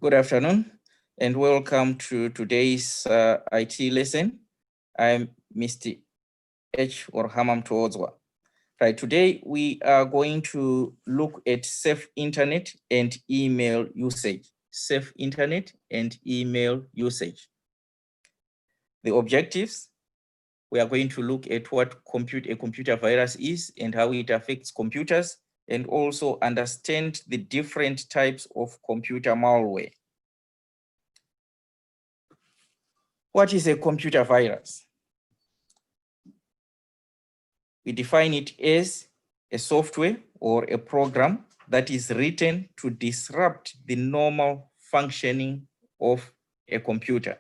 Good afternoon and welcome to today's IT lesson. I'm Mr. H or Hamam Tuozwa. Right, today we are going to look at safe internet and email usage. Safe internet and email usage. The objectives, we are going to look at what a computer virus is and how it affects computers, and also understand the different types of computer malware. What is a computer virus? We define it as a software or a program that is written to disrupt the normal functioning of a computer.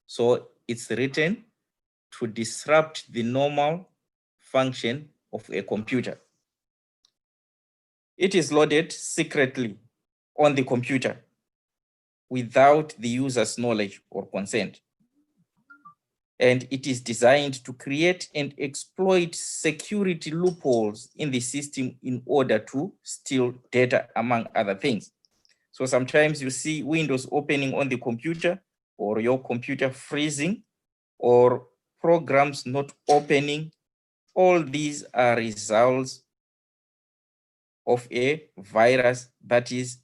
So it's written to disrupt the normal function of a computer. It is loaded secretly on the computer without the user's knowledge or consent. And it is designed to create and exploit security loopholes in the system in order to steal data, among other things. So sometimes you see Windows opening on the computer, or your computer freezing, or programs not opening. All these are results of a virus that is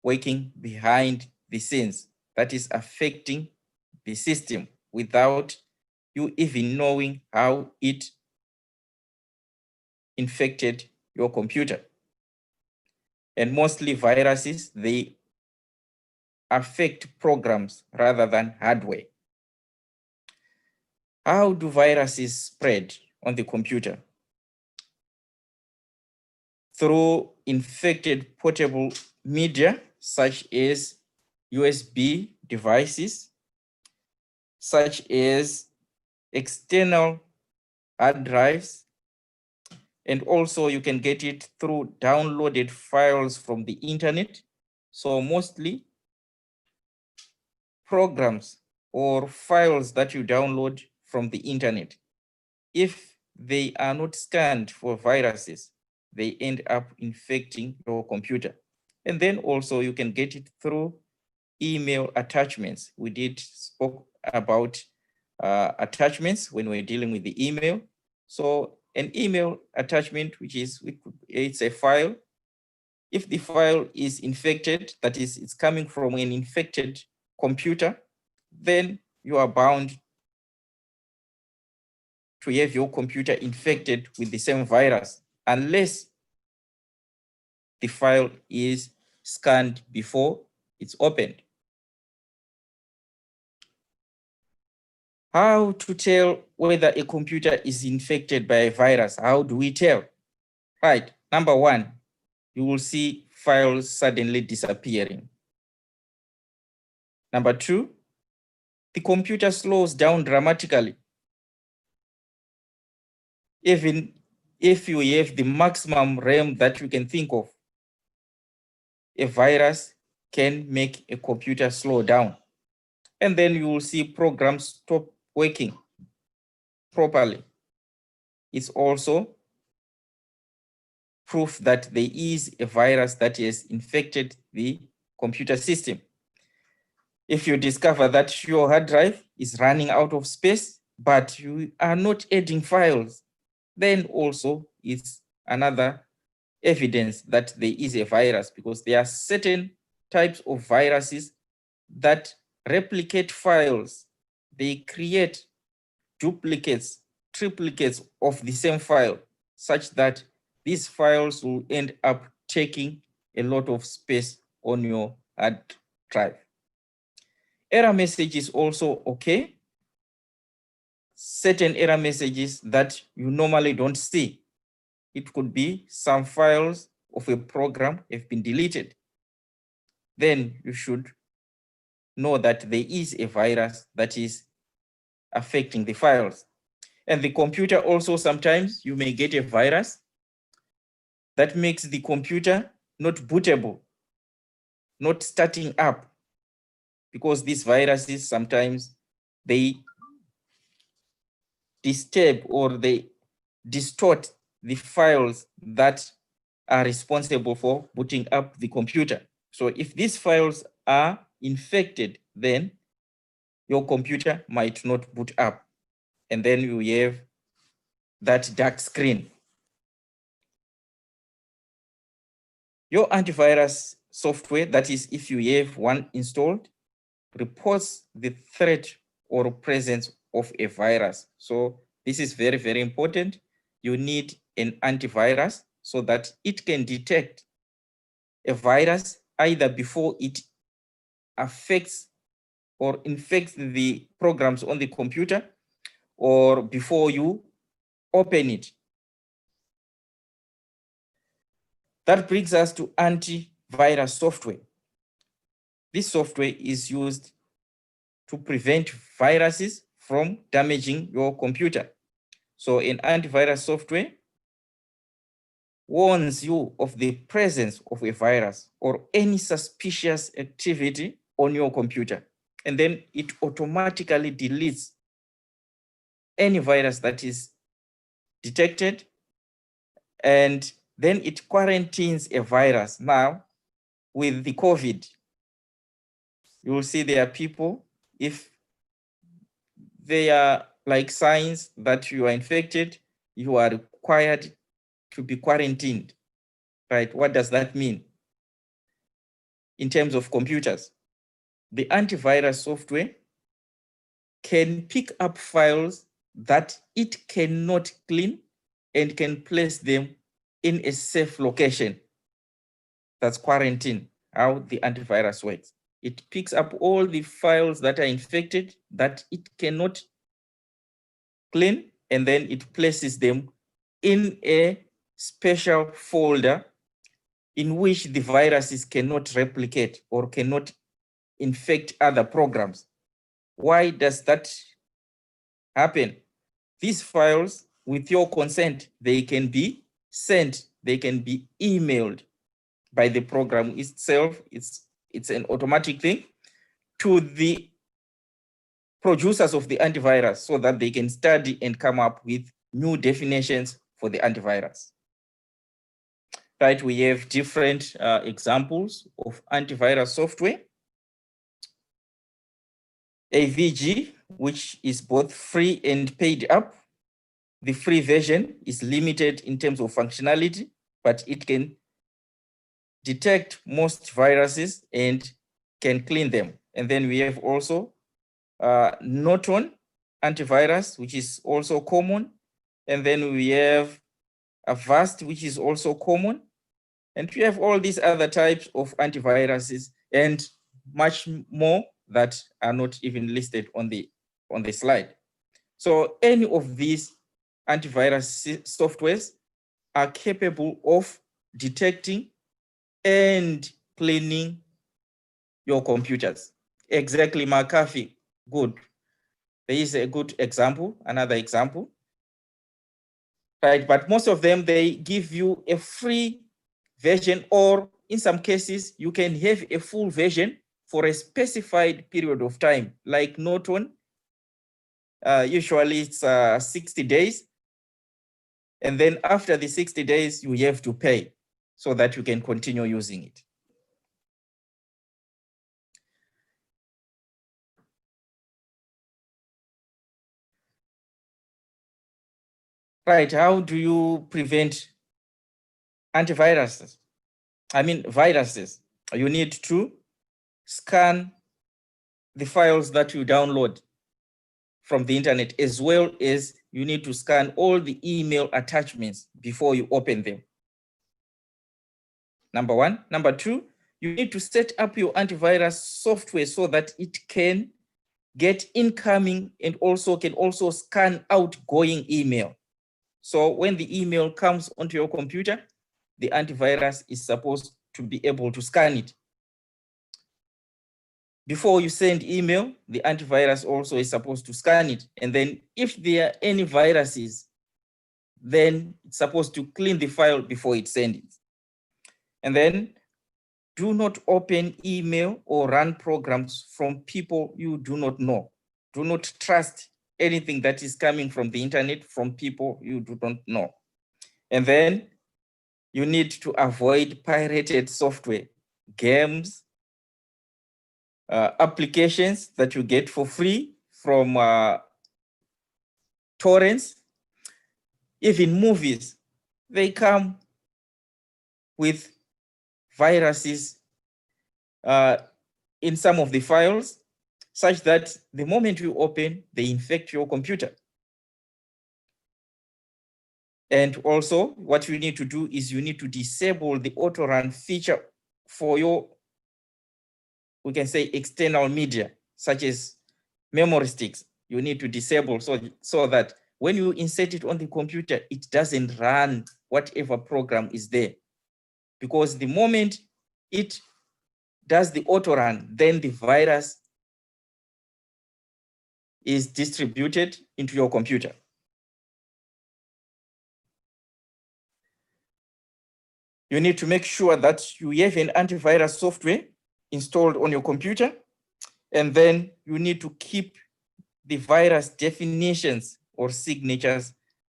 working behind the scenes, that is affecting the system without you even knowing how it infected your computer. And mostly viruses, they affect programs rather than hardware. How do viruses spread on the computer? Through infected portable media, such as USB devices, such as external hard drives, and also you can get it through downloaded files from the internet. So mostly programs or files that you download from the internet, if they are not scanned for viruses, they end up infecting your computer. And then also you can get it through email attachments. We spoke about attachments when we're dealing with the email. So an email attachment, it's a file. If the file is infected, that is, it's coming from an infected computer, then you are bound to have your computer infected with the same virus, unless the file is scanned before it's opened. How to tell whether a computer is infected by a virus? How do we tell? Right, number one, you will see files suddenly disappearing. Number two, the computer slows down dramatically. Even if you have the maximum RAM that you can think of, a virus can make a computer slow down. And then you will see programs stop working properly. It's also proof that there is a virus that has infected the computer system. If you discover that your hard drive is running out of space, but you are not adding files, then also it's another evidence that there is a virus, because there are certain types of viruses that replicate files. They create duplicates, triplicates of the same file, such that these files will end up taking a lot of space on your hard drive. Error message is also okay. Certain error messages that you normally don't see. It could be some files of a program have been deleted. Then you should know that there is a virus that is affecting the files. And the computer also, sometimes you may get a virus that makes the computer not bootable, not starting up, because these viruses sometimes they disturb or they distort the files that are responsible for booting up the computer. So if these files are infected, then your computer might not boot up. And then you have that dark screen. Your antivirus software, that is, if you have one installed, reports the threat or presence of a virus. So this is very, very important. You need an antivirus so that it can detect a virus either before it affects or infects the programs on the computer or before you open it. That brings us to antivirus software. This software is used to prevent viruses from damaging your computer. So an antivirus software warns you of the presence of a virus or any suspicious activity on your computer. And then it automatically deletes any virus that is detected, and then it quarantines a virus. Now, with the COVID, you will see there are people, if they are like signs that you are infected, you are required to be quarantined, right? What does that mean? In terms of computers, the antivirus software can pick up files that it cannot clean and can place them in a safe location. That's quarantine, how the antivirus works. It picks up all the files that are infected that it cannot clean, and then it places them in a special folder in which the viruses cannot replicate or cannot infect other programs. Why does that happen? These files, with your consent, they can be sent, they can be emailed by the program itself. It's an automatic thing to the producers of the antivirus so that they can study and come up with new definitions for the antivirus. Right, we have different examples of antivirus software. AVG, which is both free and paid up. The free version is limited in terms of functionality, but it can detect most viruses and can clean them. And then we have also Norton antivirus, which is also common. And then we have Avast, which is also common. And we have all these other types of antiviruses and much more that are not even listed on the slide. So any of these antivirus softwares are capable of detecting and cleaning your computers. Exactly, McAfee, good. There is a good example, another example. Right, but most of them, they give you a free version, or in some cases, you can have a full version for a specified period of time, like Norton. Usually it's 60 days. And then after the 60 days, you have to pay so that you can continue using it. Right, how do you prevent viruses? You need to scan the files that you download from the internet, as well as you need to scan all the email attachments before you open them. Number one. Number two, you need to set up your antivirus software so that it can get incoming and also can also scan outgoing email. So when the email comes onto your computer, the antivirus is supposed to be able to scan it. Before you send email, the antivirus also is supposed to scan it. And then if there are any viruses, then it's supposed to clean the file before it sends it. And then do not open email or run programs from people you do not know. Do not trust anything that is coming from the internet from people you do not know. And then you need to avoid pirated software, games, applications that you get for free from torrents, even movies, they come with viruses in some of the files, such that the moment you open, they infect your computer. And also, what you need to do is you need to disable the auto run feature for your, we can say, external media, such as memory sticks. You need to disable so that when you insert it on the computer, it doesn't run whatever program is there. Because the moment it does the auto run, then the virus is distributed into your computer. You need to make sure that you have an antivirus software installed on your computer, and then you need to keep the virus definitions or signatures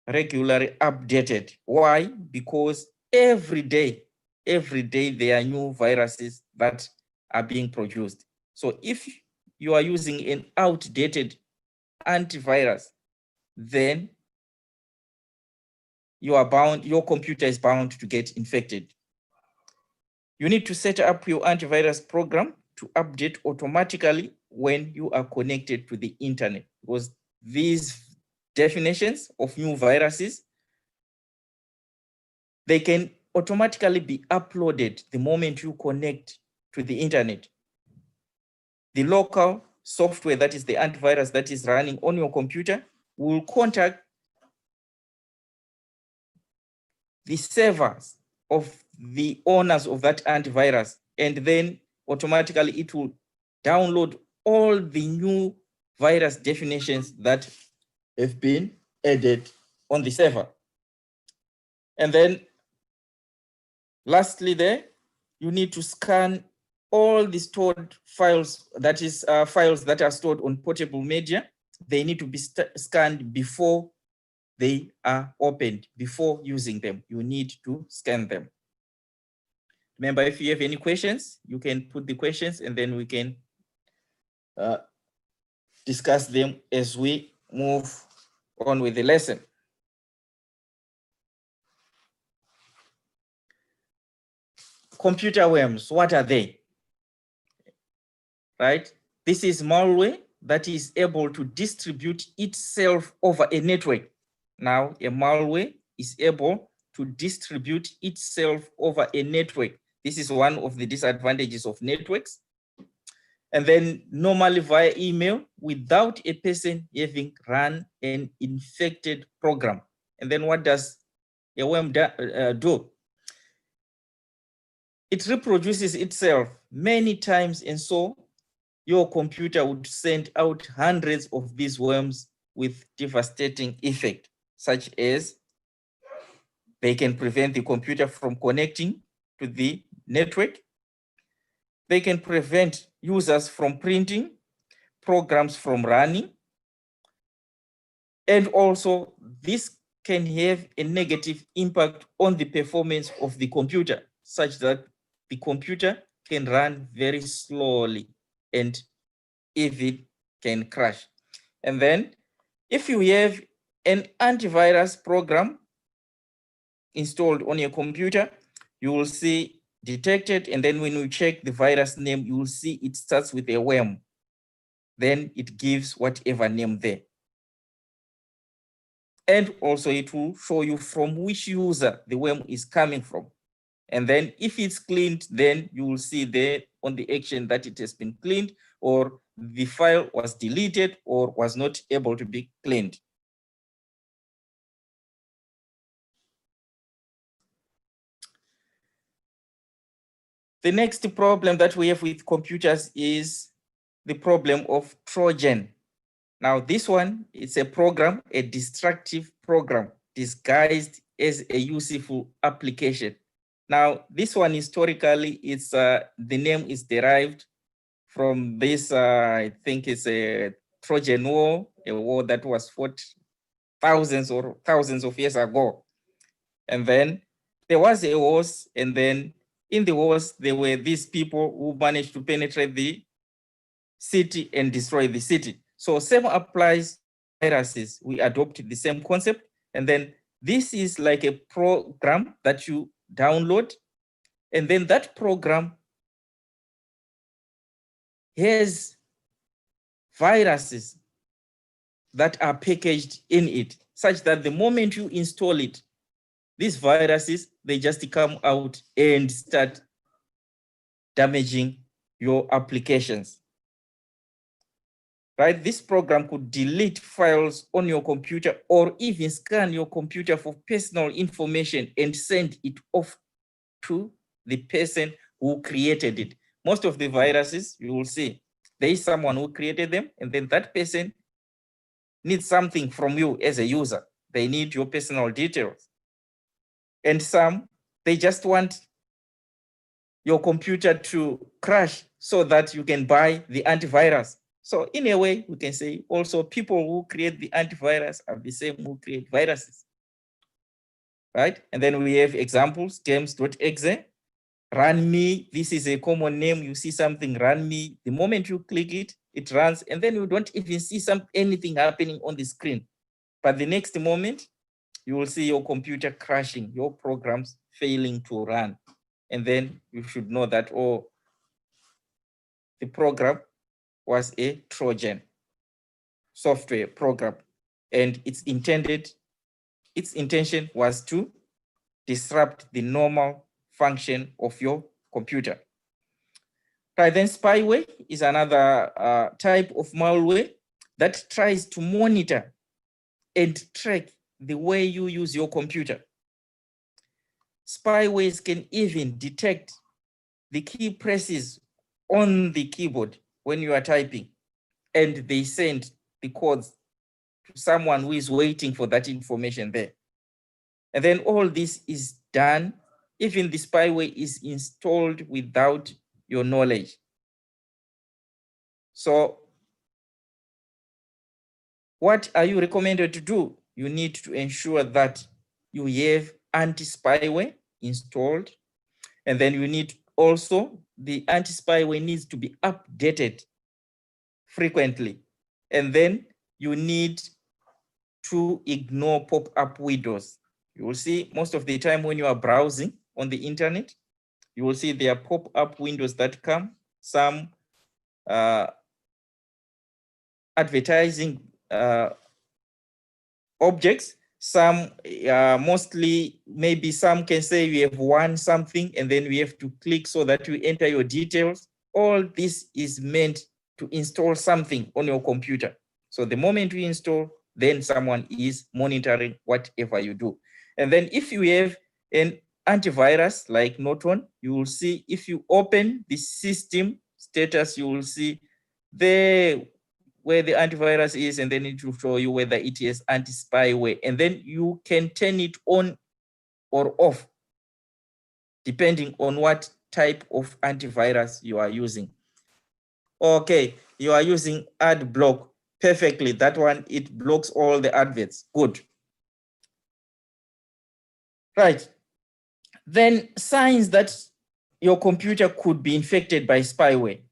regularly updated. Why? Because every day there are new viruses that are being produced. So if you are using an outdated antivirus, then your computer is bound to get infected. You need to set up your antivirus program to update automatically when you are connected to the internet, because these definitions of new viruses, they can automatically be uploaded the moment you connect to the internet. The local software, that is the antivirus that is running on your computer, will contact the servers of the owners of that antivirus, and then automatically it will download all the new virus definitions that have been added on the server. And then lastly there, you need to scan all the stored files, that is files that are stored on portable media. They need to be scanned before they are opened. Before using them, you need to scan them. Remember, if you have any questions, you can put the questions and then we can discuss them as we move on with the lesson. Computer worms, what are they? Right? This is malware that is able to distribute itself over a network. Now, a malware is able to distribute itself over a network. This is one of the disadvantages of networks. And then normally via email without a person having run an infected program. And then what does a worm do? It reproduces itself many times, and so your computer would send out hundreds of these worms with devastating effect, such as they can prevent the computer from connecting to the network. They can prevent users from printing, programs from running. And also, this can have a negative impact on the performance of the computer, such that the computer can run very slowly and even can crash. And then if you have an antivirus program installed on your computer, you will see detected, and then when you check the virus name, you will see it starts with a worm. Then it gives whatever name there. And also it will show you from which user the worm is coming from. And then if it's cleaned, then you will see there on the action that it has been cleaned, or the file was deleted or was not able to be cleaned. The next problem that we have with computers is the problem of Trojan. Now this one is a program, a destructive program disguised as a useful application. Now this one historically, it's the name is derived from this, I think it's a Trojan War, a war that was fought thousands of years ago. And then there was a wars, and then in the wars, there were these people who managed to penetrate the city and destroy the city. So same applies to viruses. We adopt the same concept. And then this is like a program that you download. And then that program has viruses that are packaged in it, such that the moment you install it, these viruses, they just come out and start damaging your applications. Right? This program could delete files on your computer or even scan your computer for personal information and send it off to the person who created it. Most of the viruses, you will see, there is someone who created them, and then that person needs something from you as a user. They need your personal details. And some, they just want your computer to crash so that you can buy the antivirus. So in a way, we can say also people who create the antivirus are the same who create viruses, right? And then we have examples, games.exe, run me. This is a common name. You see something, run me. The moment you click it, it runs, and then you don't even see anything happening on the screen. But the next moment, you will see your computer crashing, your programs failing to run. And then you should know that, oh, the program was a Trojan software program, and its intention was to disrupt the normal function of your computer. Right, then spyware is another type of malware that tries to monitor and track the way you use your computer. Spywares can even detect the key presses on the keyboard when you are typing, and they send the codes to someone who is waiting for that information there. And then all this is done, even the spyware is installed without your knowledge. So what are you recommended to do? You need to ensure that you have anti-spyware installed, and then you need also, the anti-spyware needs to be updated frequently. And then you need to ignore pop-up windows. You will see most of the time when you are browsing on the internet, you will see there are pop-up windows that come, some advertising objects, some mostly, maybe some can say we have won something and then we have to click so that you enter your details. All this is meant to install something on your computer. So the moment you install, then someone is monitoring whatever you do. And then if you have an antivirus like Norton, you will see, if you open the system status, you will see there where the antivirus is, and then it will show you whether it is anti-spyware. And then you can turn it on or off, depending on what type of antivirus you are using. Okay, you are using ad block. Perfectly, that one, it blocks all the adverts. Good. Right. Then signs that your computer could be infected by spyware.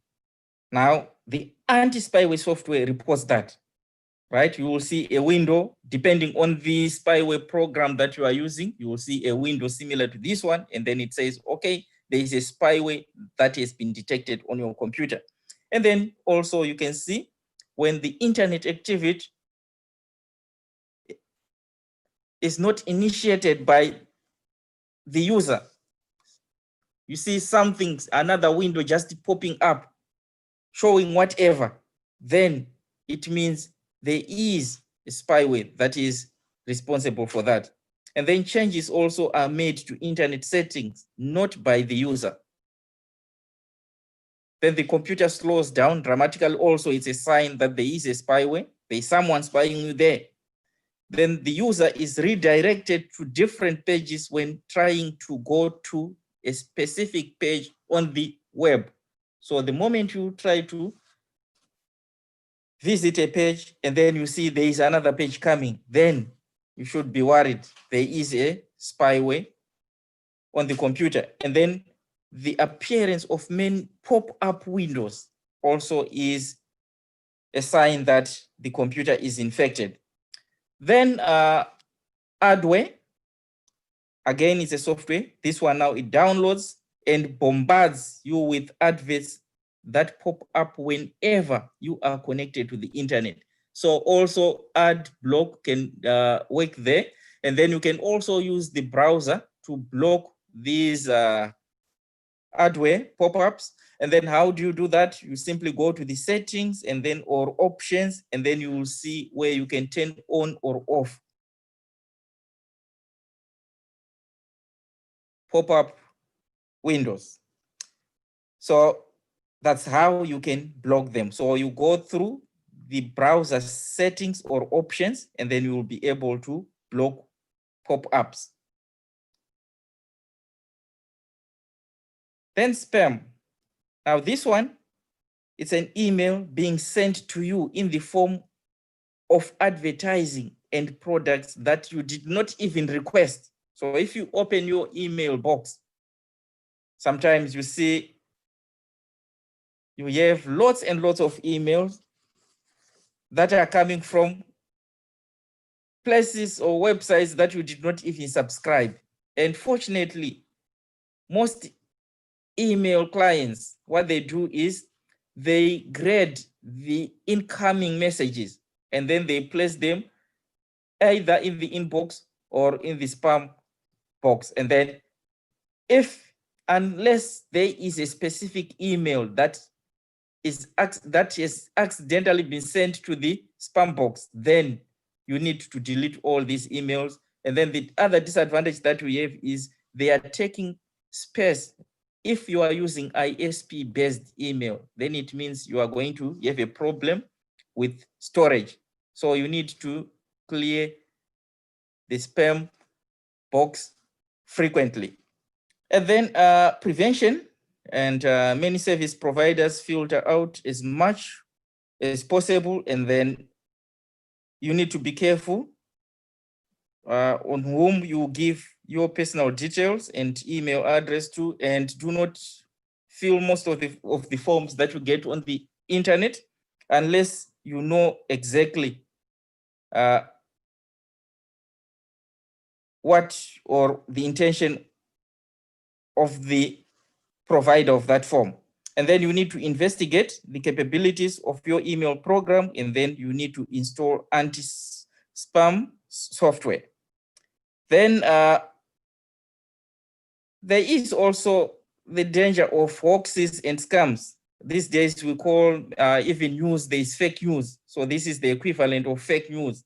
Now, the anti-spyware software reports that, right? You will see a window, depending on the spyware program that you are using, you will see a window similar to this one, and then it says, okay, there is a spyware that has been detected on your computer. And then also you can see when the internet activity is not initiated by the user, you see something, another window just popping up, showing whatever, then it means there is a spyware that is responsible for that. And then changes also are made to internet settings, not by the user. Then the computer slows down dramatically. Also, it's a sign that there is a spyware. There's someone spying you there. Then the user is redirected to different pages when trying to go to a specific page on the web. So the moment you try to visit a page and then you see there is another page coming, then you should be worried. There is a spyware on the computer. And then the appearance of many pop-up windows also is a sign that the computer is infected. Then adware, again, is a software. This one now, it downloads and bombards you with adverts that pop up whenever you are connected to the internet. So also ad block can work there. And then you can also use the browser to block these adware pop-ups. And then how do you do that? You simply go to the settings and then or options, and then you will see where you can turn on or off pop-up windows. So that's how you can block them. So you go through the browser settings or options, and then you will be able to block pop-ups. Then spam. Now this one, it's an email being sent to you in the form of advertising and products that you did not even request. So if you open your email box, sometimes you see you have lots and lots of emails that are coming from places or websites that you did not even subscribe. And fortunately, most email clients, what they do is they grade the incoming messages and then they place them either in the inbox or in the spam box. And then unless there is a specific email that has accidentally been sent to the spam box, then you need to delete all these emails. And then the other disadvantage that we have is they are taking space. If you are using ISP-based email, then it means you are going to have a problem with storage. So you need to clear the spam box frequently. And then prevention, and many service providers filter out as much as possible, and then you need to be careful on whom you give your personal details and email address to, and do not fill most of the forms that you get on the internet unless you know exactly what or the intention of the provider of that form. And then you need to investigate the capabilities of your email program, and then you need to install anti-spam software. Then there is also the danger of hoaxes and scams. These days we call even news, there is fake news. So this is the equivalent of fake news.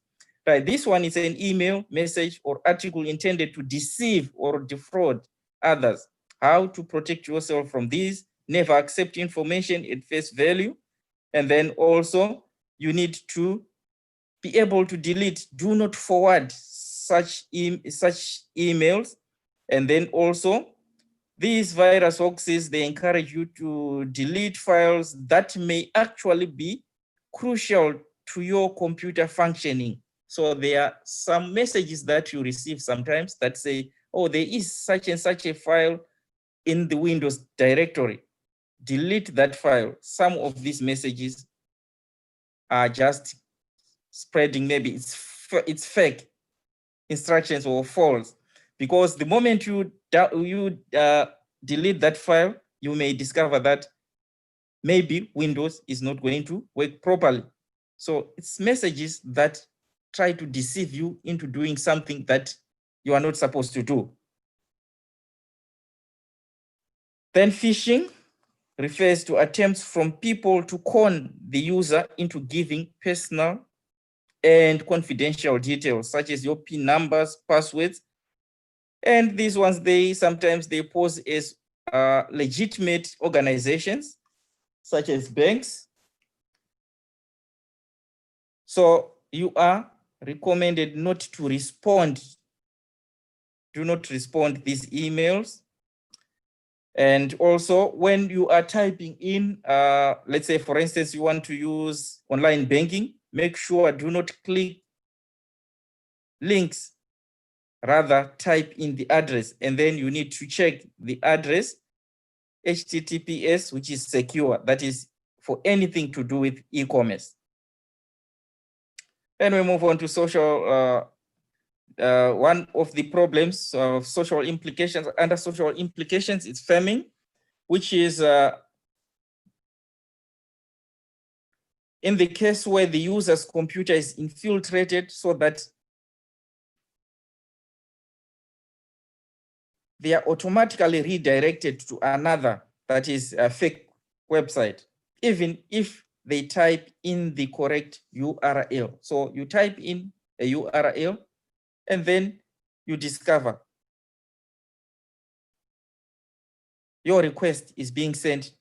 Right, this one is an email, message, or article intended to deceive or defraud others. How to protect yourself from these? Never accept information at face value. And then also you need to be able to delete, do not forward such emails. And then also these virus hoaxes, they encourage you to delete files that may actually be crucial to your computer functioning. So there are some messages that you receive sometimes that say, oh, there is such and such a file in the Windows directory. Delete that file. Some of these messages are just spreading, maybe it's fake instructions or false, because the moment you delete that file, you may discover that maybe Windows is not going to work properly. So it's messages that try to deceive you into doing something that you are not supposed to do. Then phishing refers to attempts from people to con the user into giving personal and confidential details, such as your PIN numbers, passwords. And these ones, sometimes they pose as legitimate organizations, such as banks. So you are recommended not to respond. Do not respond these emails. And also when you are typing in, let's say, for instance, you want to use online banking, make sure do not click links, rather type in the address, and then you need to check the address, HTTPS, which is secure, that is for anything to do with e-commerce. Then we move on to social. One of the problems of social implications, under social implications, is Pharming, which is in the case where the user's computer is infiltrated so that they are automatically redirected to another, that is a fake website, even if they type in the correct URL. So you type in a URL and then you discover your request is being sent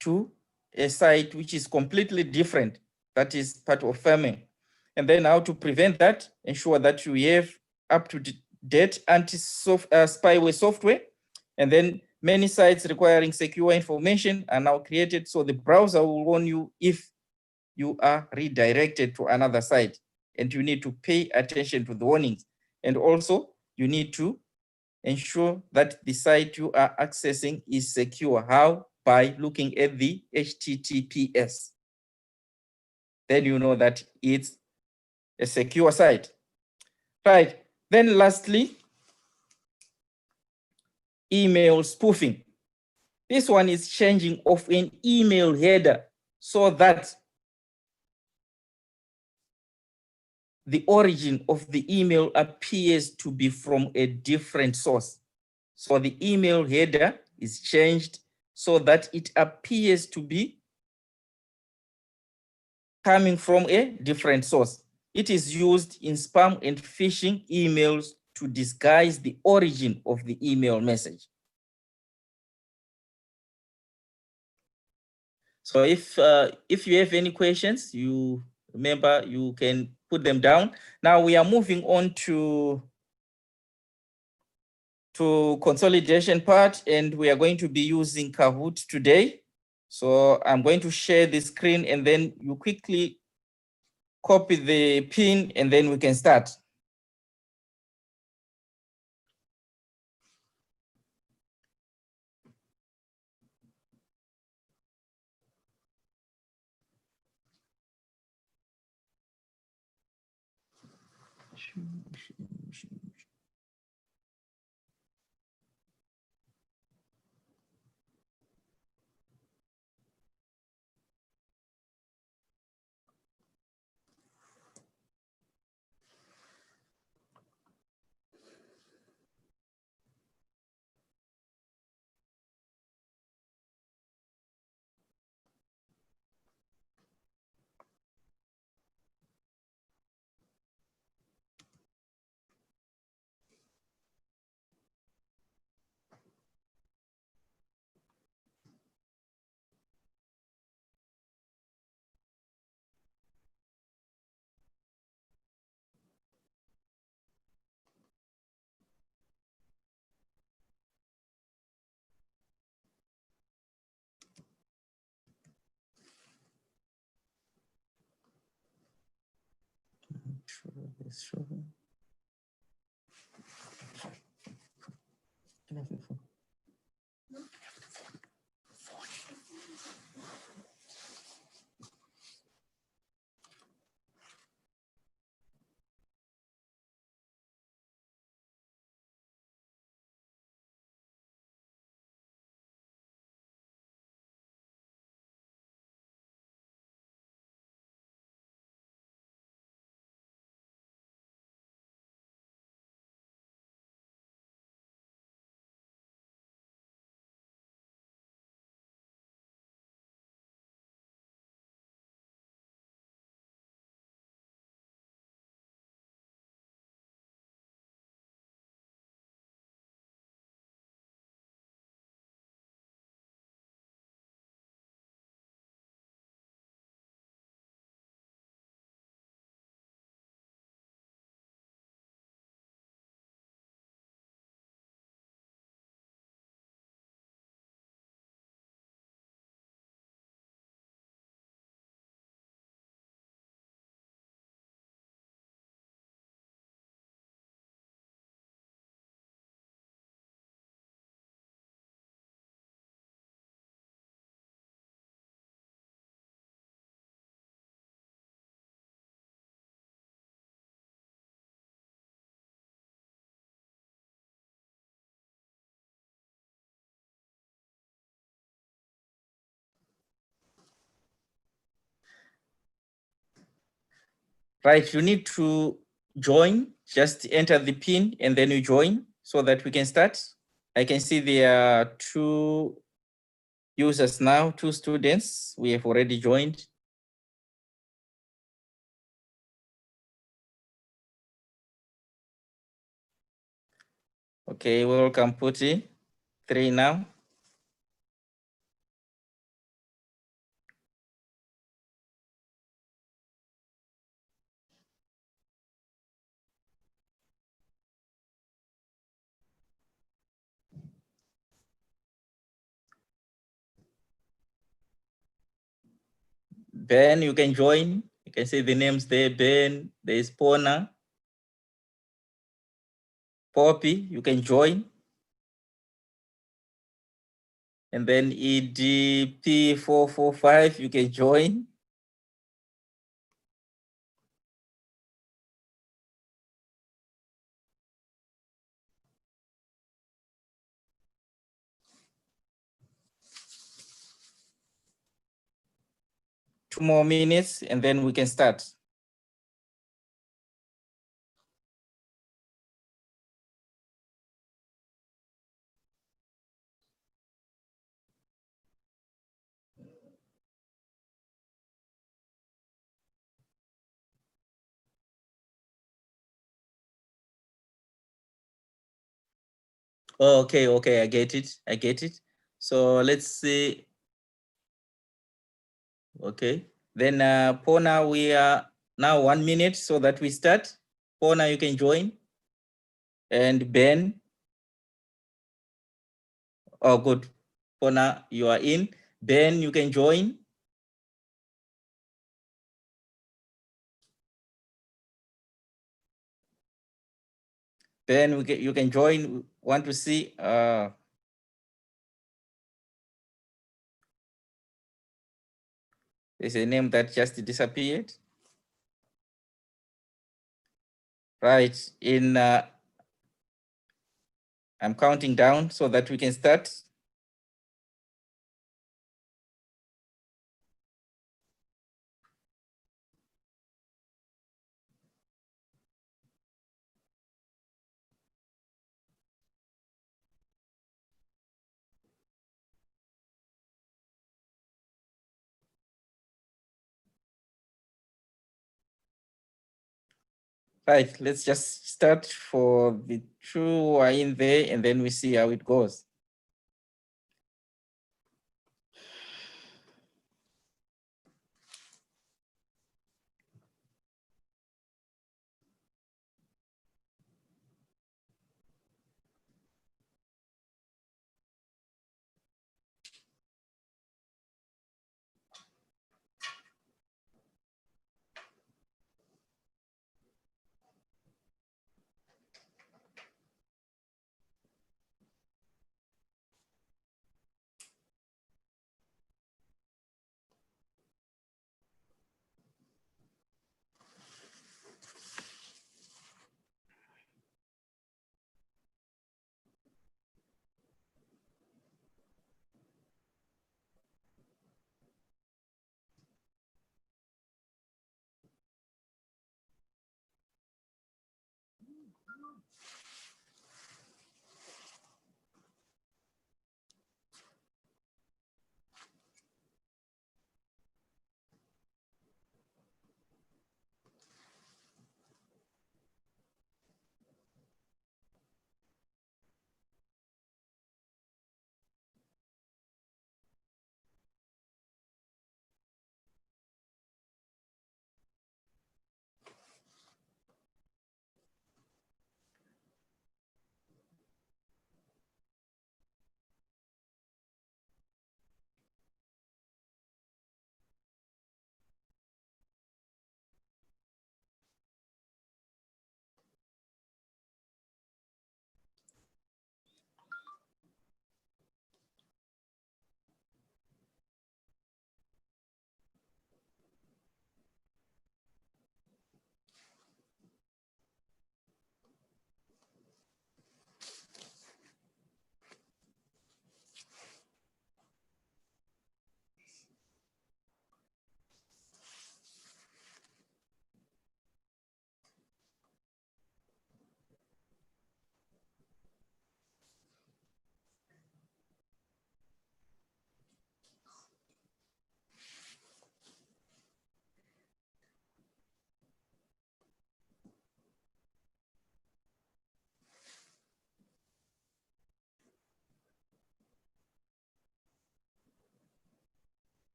to a site which is completely different, that is part of Pharming. And then how to prevent that, ensure that you have up-to-date anti-spyware software. And then many sites requiring secure information are now created, so the browser will warn you if you are redirected to another site, and you need to pay attention to the warnings. And also you need to ensure that the site you are accessing is secure. How? By looking at the HTTPS. Then you know that it's a secure site. Right. Then lastly, email spoofing. This one is changing of an email header so that the origin of the email appears to be from a different source. So the email header is changed so that it appears to be coming from a different source. It is used in spam and phishing emails to disguise the origin of the email message. So if you have any questions, you remember you can put them down. Now we are moving on to consolidation part, and we are going to be using Kahoot today. So I'm going to share the screen and then you quickly copy the pin and then we can start. Sure. Right, you need to join, just enter the pin and then you join so that we can start. I can see there are 2 users now, 2 students. We have already joined. Okay, welcome Puti. 3 now. Ben, you can join. You can see the names there. Ben, there is Pona. Poppy, you can join. And then EDP445, you can join. Two more minutes and then we can start. Oh, okay, I get it. So let's see. Okay, then Pona, we are now 1 minute so that we start. Pona, you can join. And Ben, oh good. Pona, you are in. Ben, you can join. Ben, you can join. Want to see? There's a name that just disappeared. Right, I'm counting down so that we can start. Right, let's just start for the 2 who are in there and then we see how it goes.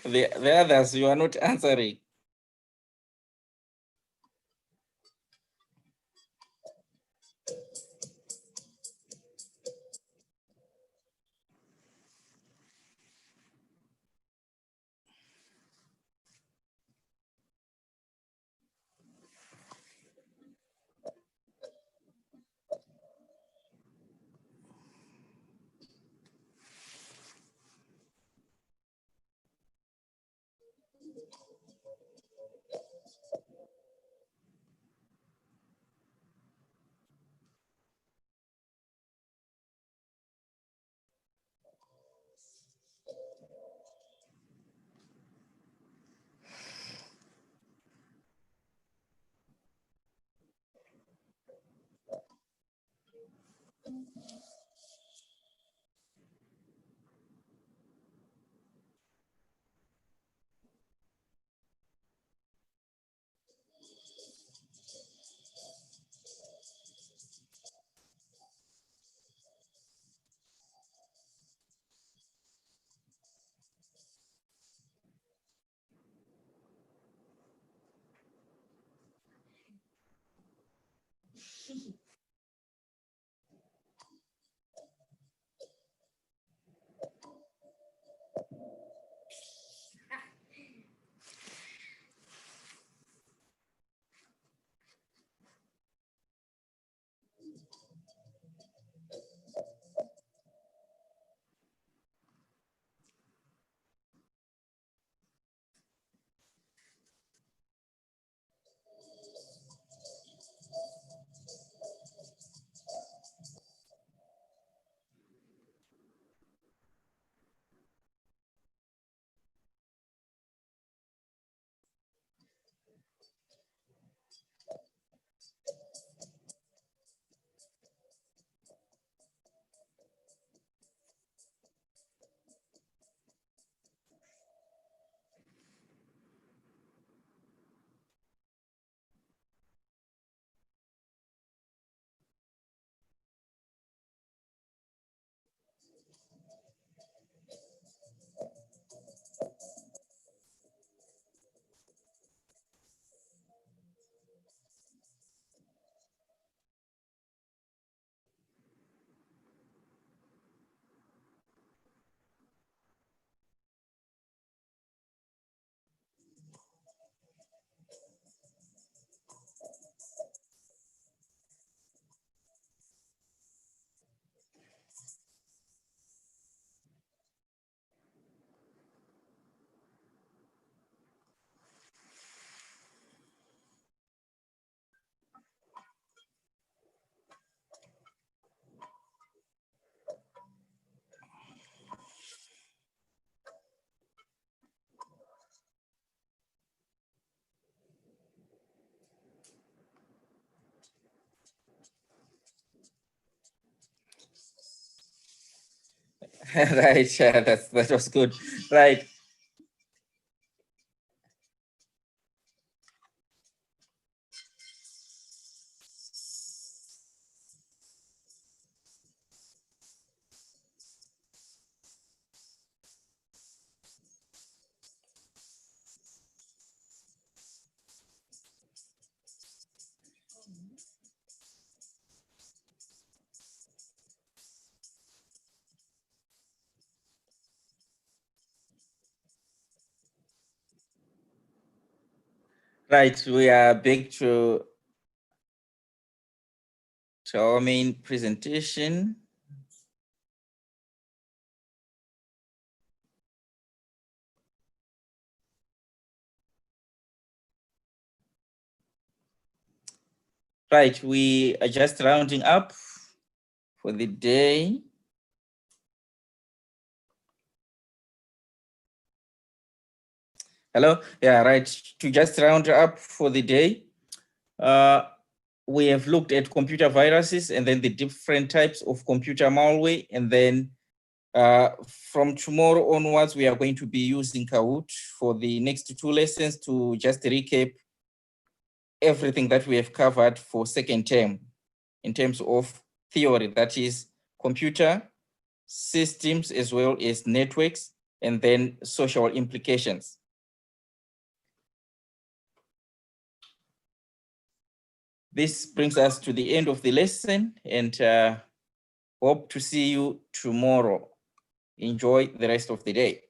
The others, you are not answering. Right, yeah, that was good. Right. Right, we are back to our main presentation. Right, we are just rounding up for the day. Hello, yeah, right, to just round up for the day. We have looked at computer viruses and then the different types of computer malware. And then from tomorrow onwards, we are going to be using Kahoot for the next 2 lessons to just recap everything that we have covered for second term in terms of theory, that is computer systems as well as networks, and then social implications. This brings us to the end of the lesson, and hope to see you tomorrow. Enjoy the rest of the day.